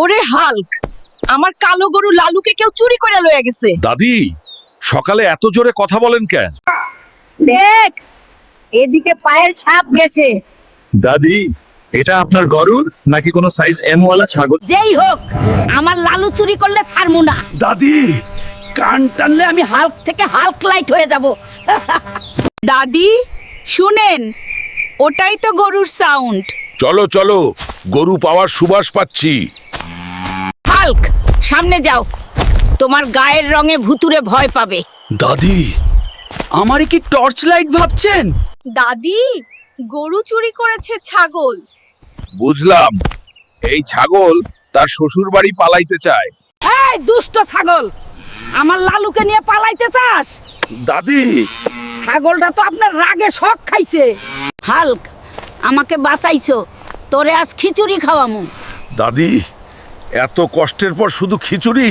ওরে হাল্ক, আমার কালো গরু লালুকে কেউ চুরি করে লয়ে গেছে। দাদি, সকালে এত জোরে কথা বলেন কেন? দেখ, এদিকে পায়ের ছাপ গেছে। দাদি, এটা আপনার গরুর নাকি কোনো সাইজ এম ওয়ালা ছাগল? যেই হোক, আমার লালু চুরি করলে ছাড়মু না। দাদি, কান টানলে আমি হাল্ক থেকে হাল্ক লাইট হয়ে যাব। দাদি শুনেন, ওটাই তো গরুর সাউন্ড। চলো চলো, গরু পাওয়ার সুবাস পাচ্ছি। হাল্ক, সামনে যাও, তোমার গায়ের রঙে ভুতুরে ভয় পাবে। দাদি, আমারই কি টর্চ লাইট ভাবছেন? দাদি, গরু চুরি করেছে ছাগল। বুঝলাম, এই ছাগল তার শ্বশুর বাড়ি পালাইতে চায়। এই দুষ্ট ছাগল, আমার লালুকে নিয়ে পালাইতে চাস? দাদি, ছাগলটা তো আপনার রাগে শখ খাইছে। হাল্ক, আমাকে বাঁচাইছো, তোরে আজ খিচুড়ি খাওয়ামু। দাদি, এত কষ্টের পর শুধু খিচুড়ি?